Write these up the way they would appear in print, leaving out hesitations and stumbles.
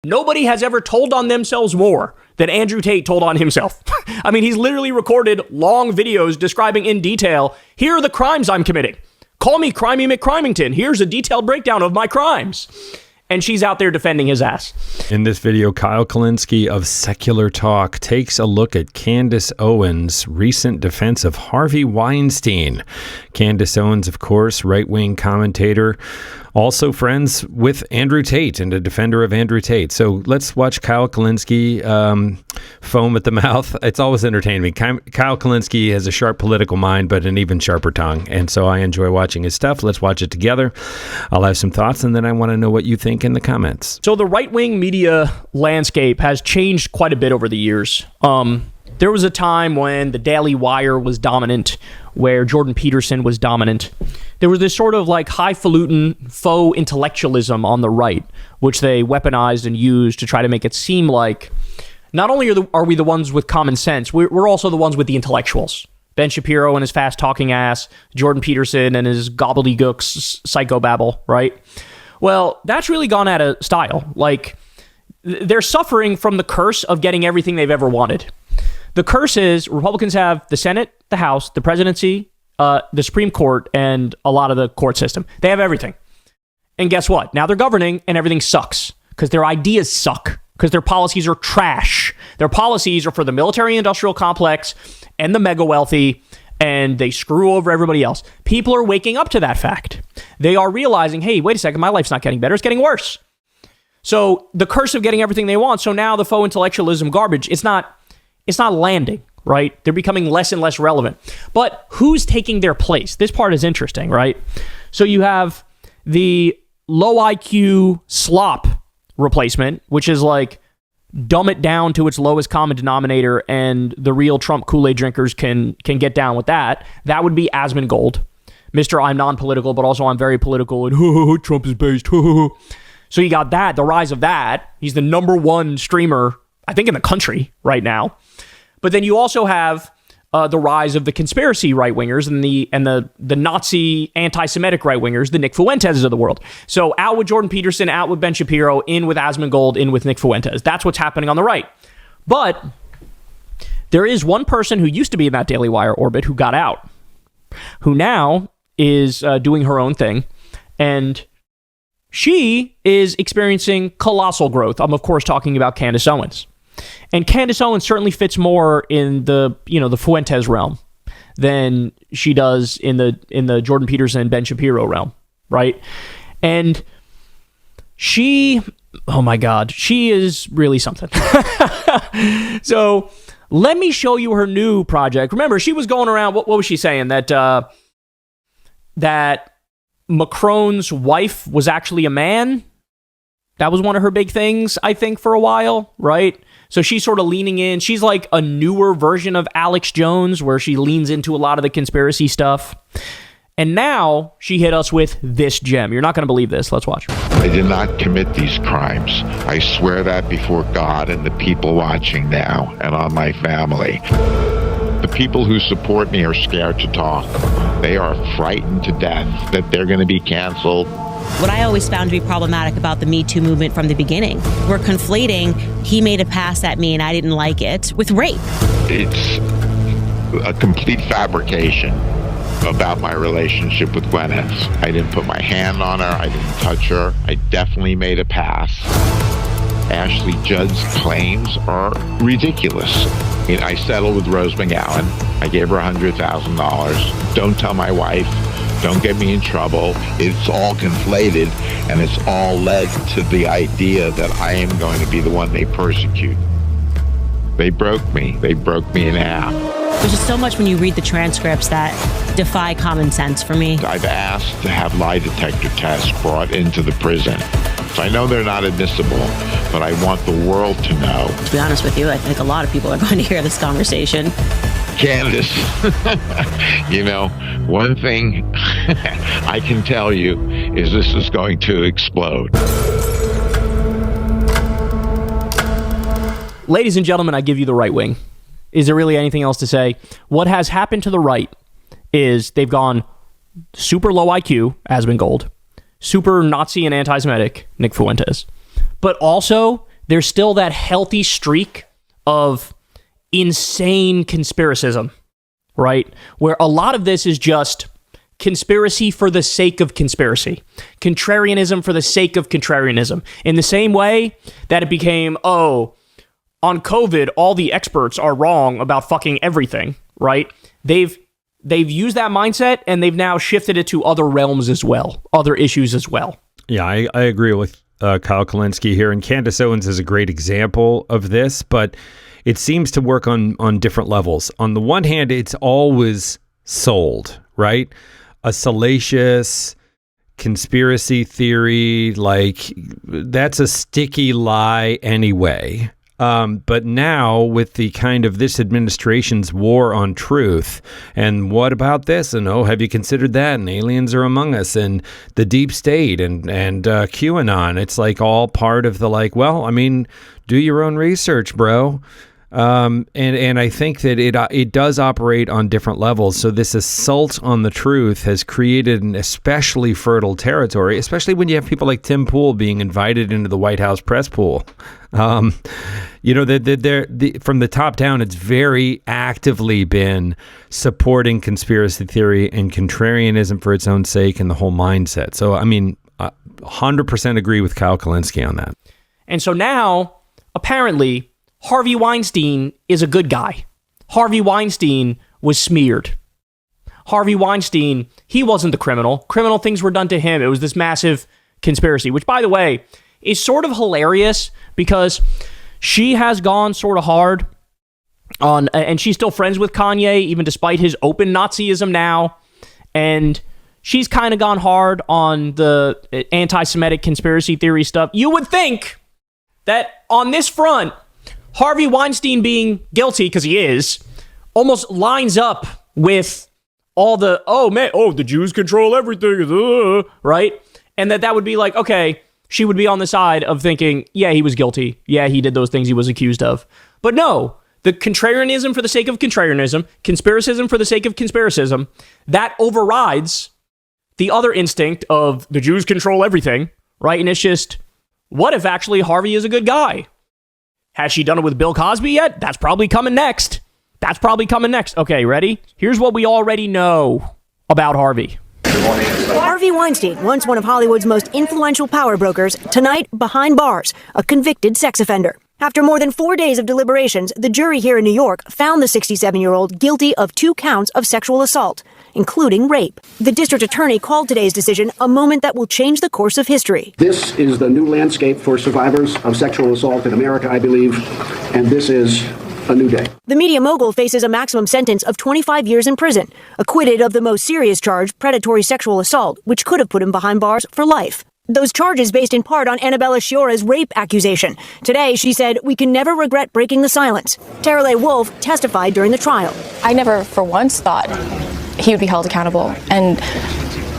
Nobody has ever told on themselves more than Andrew Tate told on himself. I mean, he's literally recorded long videos describing in detail, here are the crimes I'm committing. Call me Crimey McCrimington. Here's a detailed breakdown of my crimes. And she's out there defending his ass. In this video, Kyle Kulinski of Secular Talk takes a look at Candace Owens' recent defense of Harvey Weinstein. Candace Owens, of course, right-wing commentator, also friends with Andrew Tate and a defender of Andrew Tate. So let's watch Kyle Kulinski foam at the mouth. It's always entertaining me. Kyle Kulinski has a sharp political mind, but an even sharper tongue. And so I enjoy watching his stuff. Let's watch it together. I'll have some thoughts, and then I want to know what you think in the comments. So the right-wing media landscape has changed quite a bit over the years. There was a time when the Daily Wire was dominant, where Jordan Peterson was dominant. There was this sort of like highfalutin faux intellectualism on the right, which they weaponized and used to try to make it seem like not only are we the ones with common sense, we're also the ones with the intellectuals. Ben Shapiro and his fast-talking ass, Jordan Peterson and his gobbledygook psychobabble, right? Well, that's really gone out of style. Like, they're suffering from the curse of getting everything they've ever wanted. The curse is Republicans have the Senate, the House, the presidency, the Supreme Court, and a lot of the court system. They have everything. And guess what? Now they're governing and everything sucks because their ideas suck, because their policies are trash. Their policies are for the military-industrial complex and the mega-wealthy, and they screw over everybody else. People are waking up to that fact. They are realizing, hey, wait a second, my life's not getting better, it's getting worse. So the curse of getting everything they want, so now the faux intellectualism garbage, it's not landing, right? They're becoming less and less relevant. But who's taking their place? This part is interesting, right? So you have the low IQ slop replacement, which is like dumb it down to its lowest common denominator, and the real Trump Kool-Aid drinkers can get down with that. That would be Asmongold. Mr. I'm non-political, but also I'm very political, and Trump is based. So you got that, the rise of that. He's the number one streamer, I think, in the country right now. But then you also have the rise of the conspiracy right-wingers and the Nazi anti-Semitic right-wingers, the Nick Fuentes of the world. So out with Jordan Peterson, out with Ben Shapiro, in with Asmongold, in with Nick Fuentes. That's what's happening on the right. But there is one person who used to be in that Daily Wire orbit who got out, who now is doing her own thing. And she is experiencing colossal growth. I'm, of course, talking about Candace Owens. And Candace Owens certainly fits more in the Fuentes realm than she does in the Jordan Peterson, Ben Shapiro realm, right? And she, oh my God, she is really something. So let me show you her new project. Remember, she was going around, what was she saying? That Macron's wife was actually a man? That was one of her big things, I think, for a while, right? So she's sort of leaning in. She's like a newer version of Alex Jones, where she leans into a lot of the conspiracy stuff. And now she hit us with this gem. You're not going to believe this. Let's watch. I did not commit these crimes. I swear that before God and the people watching now, and on my family. The people who support me are scared to talk. They are frightened to death that they're going to be canceled. What I always found to be problematic about the Me Too movement from the beginning, we're conflating he made a pass at me and I didn't like it with rape. It's a complete fabrication about my relationship with Gwyneth. I didn't put my hand on her. I didn't touch her. I definitely made a pass. Ashley Judd's claims are ridiculous. I settled with Rose McGowan. I gave her $100,000. Don't tell my wife. Don't get me in trouble. It's all conflated, and it's all led to the idea that I am going to be the one they persecute. They broke me. They broke me in half. There's just so much when you read the transcripts that defy common sense for me. I've asked to have lie detector tests brought into the prison. So I know they're not admissible, but I want the world to know. To be honest with you, I think a lot of people are going to hear this conversation. Candace, one thing I can tell you is this is going to explode. Ladies and gentlemen, I give you the right wing. Is there really anything else to say? What has happened to the right is they've gone super low IQ, Asmongold, super Nazi and anti-Semitic, Nick Fuentes, but also there's still that healthy streak of insane conspiracism, right? Where a lot of this is just conspiracy for the sake of conspiracy, contrarianism for the sake of contrarianism. In the same way that it became, on COVID, all the experts are wrong about fucking everything, right? They've used that mindset and they've now shifted it to other realms as well, other issues as well. Yeah, I agree with Kyle Kulinski here, and Candace Owens is a great example of this, but it seems to work on different levels. On the one hand, it's always sold, right? A salacious conspiracy theory, like that's a sticky lie anyway. But now with the kind of this administration's war on truth, and what about this? And have you considered that? And aliens are among us, and the deep state, and QAnon. It's like all part of the do your own research, bro. And I think that it does operate on different levels. So this assault on the truth has created an especially fertile territory, especially when you have people like Tim Pool being invited into the White House press pool. From the top down, it's very actively been supporting conspiracy theory and contrarianism for its own sake and the whole mindset. So, 100% agree with Kyle Kulinski on that. And so now, apparently, Harvey Weinstein is a good guy. Harvey Weinstein was smeared. Harvey Weinstein, he wasn't the criminal. Criminal things were done to him. It was this massive conspiracy, which, by the way, is sort of hilarious because she has gone sort of hard on, and she's still friends with Kanye, even despite his open Nazism now. And she's kind of gone hard on the anti-Semitic conspiracy theory stuff. You would think that on this front, Harvey Weinstein being guilty, because he is, almost lines up with all the, the Jews control everything, right? And that would be like, okay, she would be on the side of thinking, yeah, he was guilty. Yeah, he did those things he was accused of. But no, the contrarianism for the sake of contrarianism, conspiracism for the sake of conspiracism, that overrides the other instinct of the Jews control everything, right? And it's just, what if actually Harvey is a good guy? Has she done it with Bill Cosby yet? That's probably coming next. Okay, ready? Here's what we already know about Harvey. Harvey Weinstein, once one of Hollywood's most influential power brokers, tonight behind bars, a convicted sex offender. After more than 4 days of deliberations, the jury here in New York found the 67-year-old guilty of 2 counts of sexual assault, including rape. The district attorney called today's decision a moment that will change the course of history. This is the new landscape for survivors of sexual assault in America, I believe, and this is a new day. The media mogul faces a maximum sentence of 25 years in prison, acquitted of the most serious charge, predatory sexual assault, which could have put him behind bars for life. Those charges based in part on Annabella Sciorra's rape accusation. Today, she said, "We can never regret breaking the silence." Tara-Leigh Wolfe testified during the trial. I never for once thought he would be held accountable. And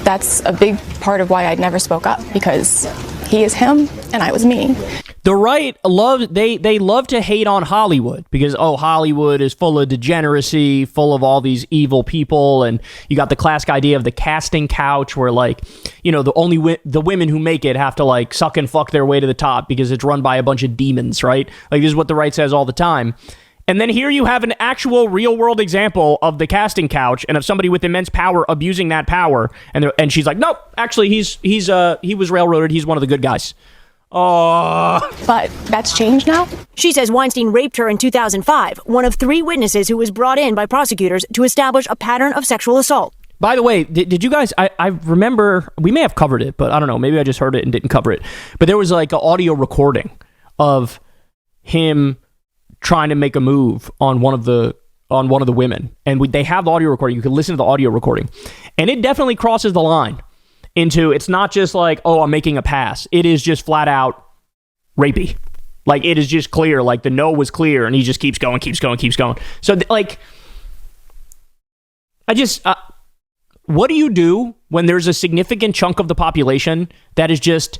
that's a big part of why I never spoke up, because he is him and I was me. The right they love to hate on Hollywood because, Hollywood is full of degeneracy, full of all these evil people. And you got the classic idea of the casting couch where the women who make it have to suck and fuck their way to the top because it's run by a bunch of demons, right? This is what the right says all the time. And then here you have an actual real world example of the casting couch and of somebody with immense power abusing that power. And she's like, nope, actually he was railroaded. He's one of the good guys. But that's changed now? She says Weinstein raped her in 2005, one of 3 witnesses who was brought in by prosecutors to establish a pattern of sexual assault. By the way, did you guys, I remember, we may have covered it, but I don't know, maybe I just heard it and didn't cover it. But there was an audio recording of him trying to make a move on one of the women. And they have the audio recording. You can listen to the audio recording. And it definitely crosses the line into, it's not just I'm making a pass. It is just flat out rapey. It is just clear. The no was clear, and he just keeps going. So, what do you do when there's a significant chunk of the population that is just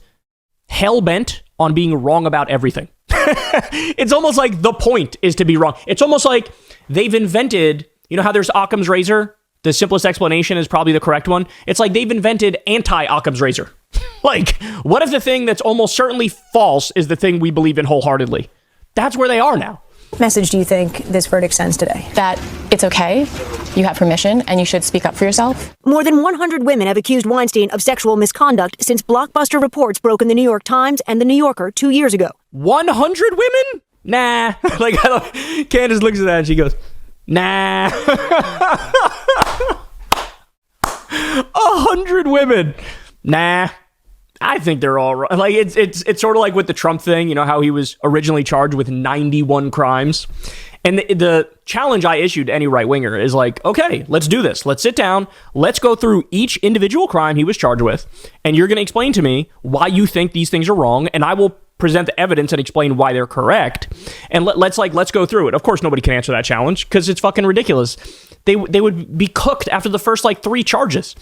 hell-bent on being wrong about everything? It's almost like the point is to be wrong. It's almost like they've invented, how there's Occam's razor? the simplest explanation is probably the correct one. It's like they've invented anti-Occam's razor. Like, what if the thing that's almost certainly false is the thing we believe in wholeheartedly? That's where they are now. Message do you think this verdict sends today? That it's okay, you have permission, and you should speak up for yourself. More than 100 women have accused Weinstein of sexual misconduct since blockbuster reports broke in the New York Times and the New Yorker 2 years ago. 100 women? Nah. Like, Candace looks at that and she goes, nah. 100 women. Nah. I think they're all right. Like, it's sort of like with the Trump thing, you know, how he was originally charged with 91 crimes. And the challenge I issued to any right-winger is like, okay, let's do this. Let's sit down. Let's go through each individual crime he was charged with. And you're going to explain to me why you think these things are wrong. And I will present the evidence and explain why they're correct. And let's go through it. Of course, nobody can answer that challenge because it's fucking ridiculous. They would be cooked after the first 3 charges.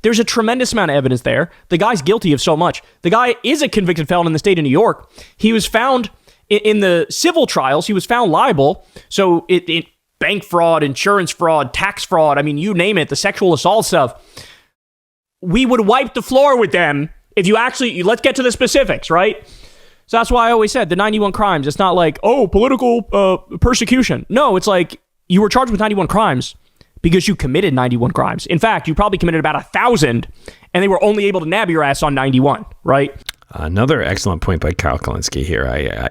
There's a tremendous amount of evidence there. The guy's guilty of so much. The guy is a convicted felon in the state of New York. He was found in the civil trials. He was found liable. So it bank fraud, insurance fraud, tax fraud. I mean, you name it, the sexual assault stuff. We would wipe the floor with them if you actually, let's get to the specifics, right? So that's why I always said the 91 crimes. It's not like, oh, political persecution. No, it's like you were charged with 91 crimes because you committed 91 crimes. In fact, you probably committed about 1,000, and they were only able to nab your ass on 91, right? Another excellent point by Kyle Kulinski here.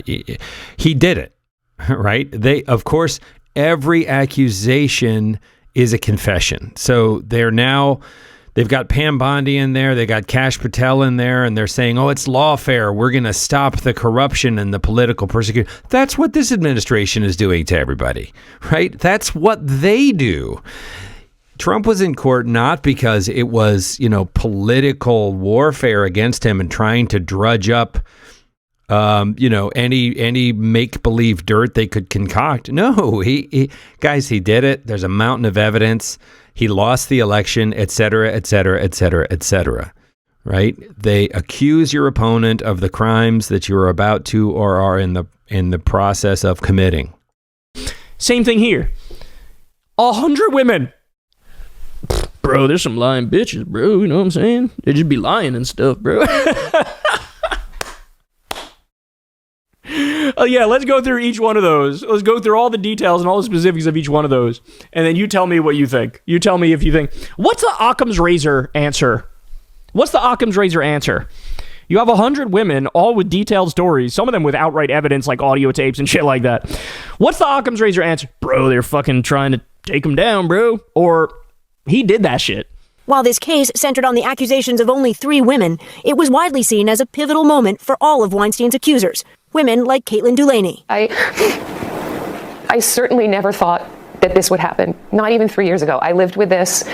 He did it, right? Of course, every accusation is a confession. So they've got Pam Bondi in there, they got Kash Patel in there, and they're saying, oh, it's lawfare. We're going to stop the corruption and the political persecution. That's what this administration is doing to everybody, right? That's what they do. Trump was in court not because it was, political warfare against him and trying to drudge up, any make-believe dirt they could concoct. No, he did it. There's a mountain of evidence. He lost the election, et cetera, et cetera, et cetera, et cetera, right? They accuse your opponent of the crimes that you're about to or are in the process of committing. Same thing here. 100 women. Bro, there's some lying bitches, bro. You know what I'm saying? They just be lying and stuff, bro. Oh, yeah, let's go through each one of those. Let's go through all the details and all the specifics of each one of those. And then you tell me what you think. You tell me if you think, what's the Occam's razor answer? What's the Occam's razor answer? You have 100 women, all with detailed stories, some of them with outright evidence like audio tapes and shit like that. What's the Occam's razor answer? Bro, they're fucking trying to take him down, bro. Or he did that shit. While this case centered on the accusations of only 3 women, it was widely seen as a pivotal moment for all of Weinstein's accusers. Women like Caitlin Dulaney. I certainly never thought that this would happen. Not even 3 years ago. I lived with this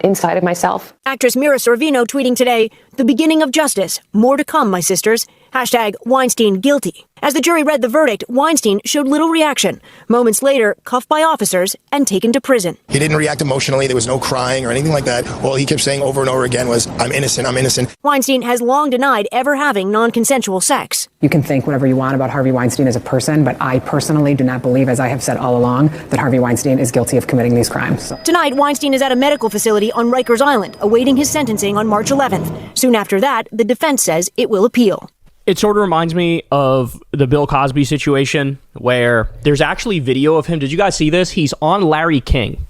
inside of myself. Actress Mira Sorvino tweeting today, "The beginning of justice. More to come, my sisters. Hashtag Weinstein guilty." As the jury read the verdict, Weinstein showed little reaction. Moments later, cuffed by officers and taken to prison. He didn't react emotionally. There was no crying or anything like that. All he kept saying over and over again was, I'm innocent, I'm innocent. Weinstein has long denied ever having non-consensual sex. You can think whatever you want about Harvey Weinstein as a person, but I personally do not believe, as I have said all along, that Harvey Weinstein is guilty of committing these crimes. Tonight, Weinstein is at a medical facility on Rikers Island, awaiting his sentencing on March 11th. Soon after that, the defense says it will appeal. It sort of reminds me of the Bill Cosby situation where there's actually video of him. Did you guys see this? He's on Larry King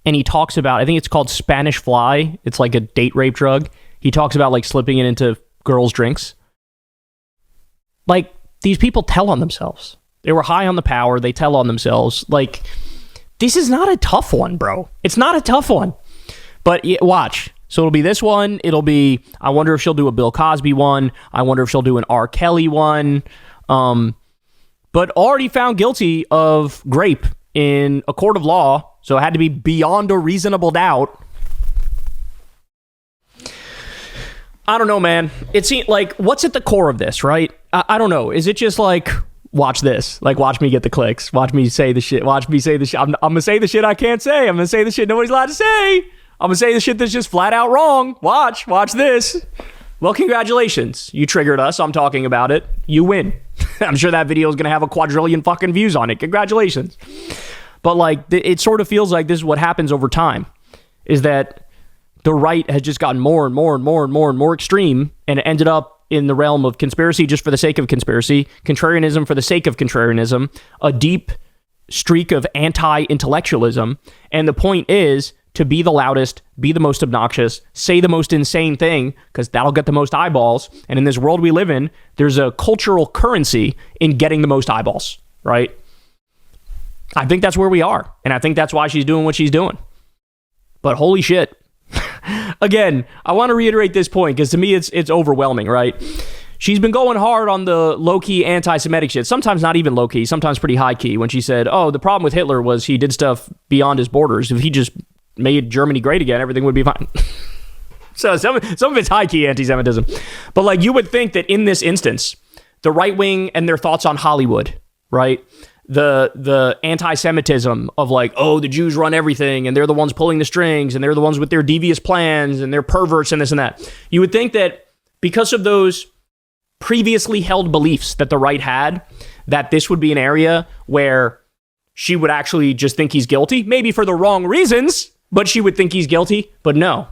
and he talks about, I think it's called Spanish Fly. It's like a date rape drug. He talks about like slipping it into girls' drinks. Like, these people tell on themselves. They were high on the power. They tell on themselves. Like, this is not a tough one, bro. It's not a tough one. But watch. So it'll be this one. It'll be, I wonder if she'll do a Bill Cosby one. I wonder if she'll do an R. Kelly one. But already found guilty of grape in a court of law. So it had to be beyond a reasonable doubt. I don't know, man. It seems like, what's at the core of this, right? I don't know. Is it just like, watch this? Like, watch me get the clicks. Watch me say the shit. Watch me say the shit. I'm going to say the shit I can't say. I'm going to say the shit nobody's allowed to say. I'm going to say the shit that's just flat out wrong. Watch this. Well, congratulations. You triggered us. I'm talking about it. You win. I'm sure that video is going to have a quadrillion fucking views on it. Congratulations. But like, it sort of feels like this is what happens over time. is that the right has just gotten more and more and more and more and more extreme, and it ended up in the realm of conspiracy just for the sake of conspiracy, contrarianism for the sake of contrarianism, a deep streak of anti-intellectualism. And the point is to be the loudest, be the most obnoxious, say the most insane thing, because that'll get the most eyeballs. And in this world we live in, there's a cultural currency in getting the most eyeballs, right? I think that's where we are. And I think that's why she's doing what she's doing. But holy shit. Again, I want to reiterate this point because to me it's overwhelming, right? She's been going hard on the low-key anti-Semitic shit, sometimes not even low-key, sometimes pretty high-key, when she said, oh, the problem with Hitler was he did stuff beyond his borders. If he just made Germany great again, everything would be fine. So some of it's high-key anti-Semitism. But like you would think that in this instance, the right wing and their thoughts on Hollywood, right? The anti-Semitism of like, oh, the Jews run everything and they're the ones pulling the strings and they're the ones with their devious plans and they're perverts and this and that. You would think that because of those previously held beliefs that the right had, that this would be an area where she would actually just think he's guilty, maybe for the wrong reasons, but she would think he's guilty. But no,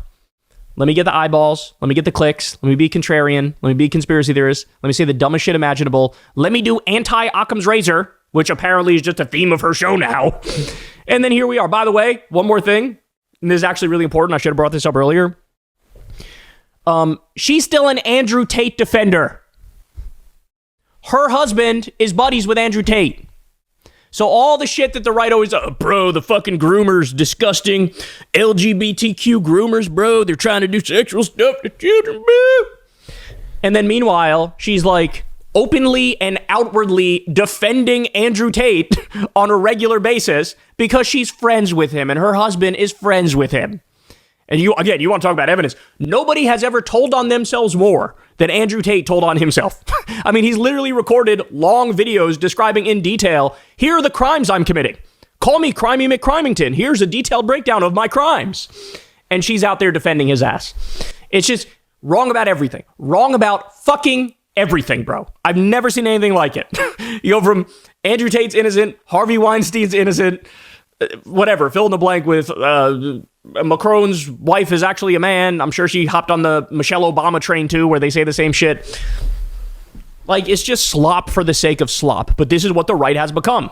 let me get the eyeballs, let me get the clicks, let me be contrarian, let me be conspiracy theorist, let me say the dumbest shit imaginable, let me do anti-Occam's razor, which apparently is just a theme of her show now. And then here we are. By the way, one more thing, and this is actually really important, I should have brought this up earlier. She's still an Andrew Tate defender. Her husband is buddies with Andrew Tate. So all the shit that the right always, bro, the fucking groomers, disgusting LGBTQ groomers, bro, they're trying to do sexual stuff to children, bro. And then meanwhile, she's like openly and outwardly defending Andrew Tate on a regular basis because she's friends with him and her husband is friends with him. And you want to talk about evidence. Nobody has ever told on themselves more than Andrew Tate told on himself. I mean, he's literally recorded long videos describing in detail, here are the crimes I'm committing. Call me Crimey McCrimington. Here's a detailed breakdown of my crimes. And she's out there defending his ass. It's just wrong about everything. Wrong about fucking everything, bro. I've never seen anything like it. You go from Andrew Tate's innocent, Harvey Weinstein's innocent, whatever, fill in the blank with Macron's wife is actually a man. I'm sure she hopped on the Michelle Obama train too, where they say the same shit. Like, it's just slop for the sake of slop. But this is what the right has become.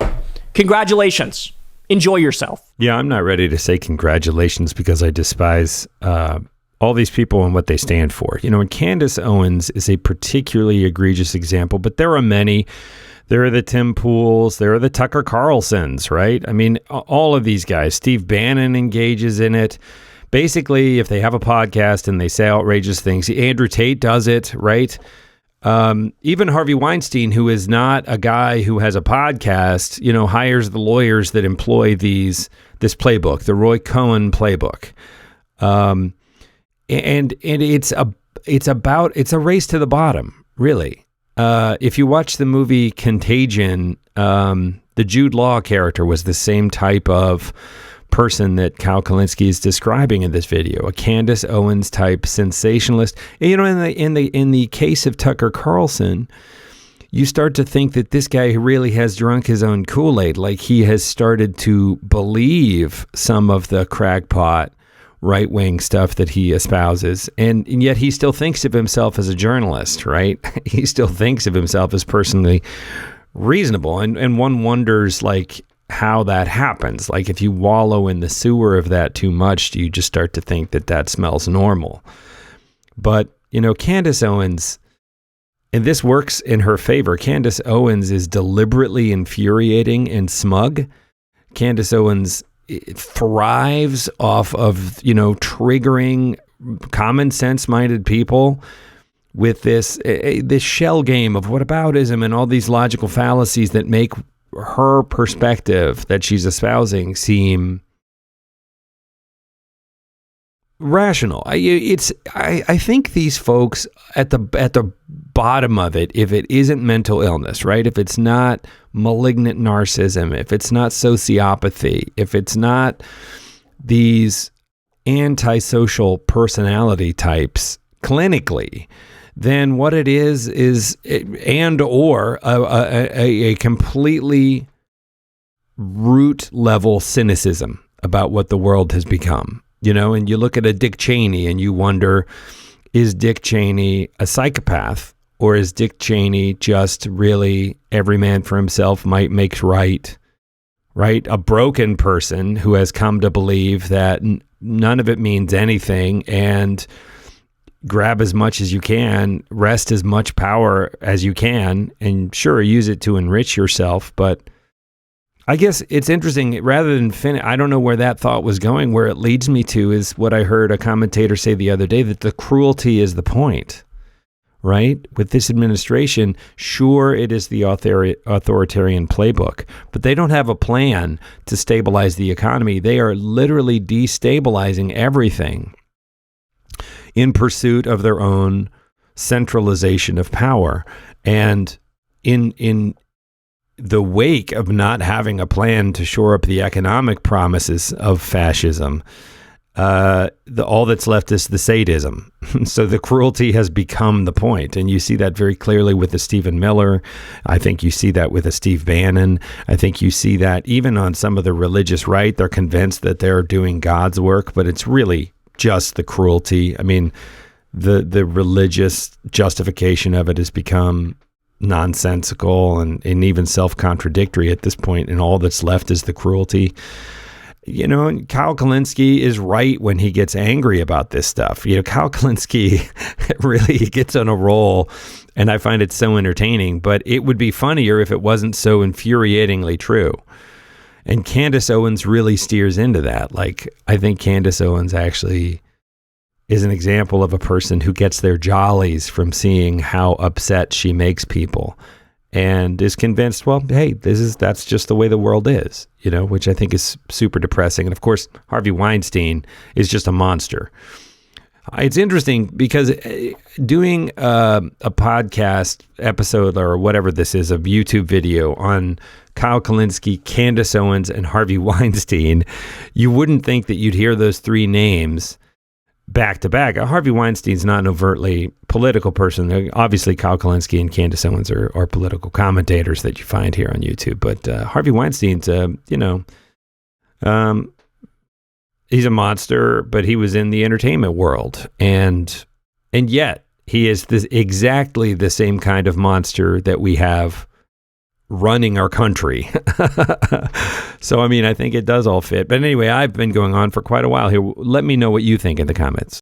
Congratulations. Enjoy yourself. Yeah, I'm not ready to say congratulations because I despise all these people and what they stand for. You know, and Candace Owens is a particularly egregious example, but there are many. There are the Tim Pools, there are the Tucker Carlsons, right? I mean, all of these guys. Steve Bannon engages in it. Basically, if they have a podcast and they say outrageous things, Andrew Tate does it, right? Even Harvey Weinstein, who is not a guy who has a podcast, you know, hires the lawyers that employ this playbook, the Roy Cohn playbook. And it's a race to the bottom, really. If you watch the movie Contagion, the Jude Law character was the same type of person that Kulinski is describing in this video, a Candace Owens type sensationalist. And, you know, in the case of Tucker Carlson, you start to think that this guy really has drunk his own Kool-Aid, like he has started to believe some of the crackpot right-wing stuff that he espouses, and yet he still thinks of himself as a journalist, right? He still thinks of himself as personally reasonable, and one wonders, like, how that happens. Like, if you wallow in the sewer of that too much, do you just start to think that smells normal? But, you know, Candace Owens, and this works in her favor, Candace Owens is deliberately infuriating and smug. Candace Owens thrives off of, you know, triggering common sense minded people with this shell game of whataboutism and all these logical fallacies that make her perspective that she's espousing seem rational. I think these folks at the bottom of it, if it isn't mental illness, right? If it's not malignant narcissism, if it's not sociopathy, if it's not these antisocial personality types clinically, then what it is or a completely root level cynicism about what the world has become. And you look at a Dick Cheney and you wonder, is Dick Cheney a psychopath, or is Dick Cheney just really every man for himself, might makes right? A broken person who has come to believe that none of it means anything, and grab as much as you can, wrest as much power as you can, and sure, use it to enrich yourself. But I guess it's interesting, rather than I don't know where that thought was going. Where it leads me to is what I heard a commentator say the other day, that the cruelty is the point, right? With this administration, sure, it is the authoritarian playbook, but they don't have a plan to stabilize the economy. They are literally destabilizing everything in pursuit of their own centralization of power. And in the wake of not having a plan to shore up the economic promises of fascism, all that's left is the sadism. So the cruelty has become the point. And you see that very clearly with the Stephen Miller. I think you see that with a Steve Bannon. I think you see that even on some of the religious right. They're convinced that they're doing God's work, but it's really just the cruelty. I mean, the religious justification of it has become nonsensical and even self-contradictory at this point, and all that's left is the cruelty. And Kyle Kulinski is right when he gets angry about this stuff. Kyle Kulinski really gets on a roll, and I find it so entertaining, but it would be funnier if it wasn't so infuriatingly true. And Candace Owens really steers into that. Like, I think Candace Owens actually is an example of a person who gets their jollies from seeing how upset she makes people, and is convinced, well, hey, that's just the way the world is, which I think is super depressing. And of course, Harvey Weinstein is just a monster. It's interesting because doing a podcast episode or whatever this is, a YouTube video on Kyle Kulinski, Candace Owens, and Harvey Weinstein, you wouldn't think that you'd hear those three names back to back. Harvey Weinstein's not an overtly political person. Obviously, Kyle Kulinski and Candace Owens are political commentators that you find here on YouTube. But Harvey Weinstein's, he's a monster, but he was in the entertainment world, and yet he is exactly the same kind of monster that we have running our country. So, I mean, I think it does all fit. But anyway, I've been going on for quite a while here. Let me know what you think in the comments.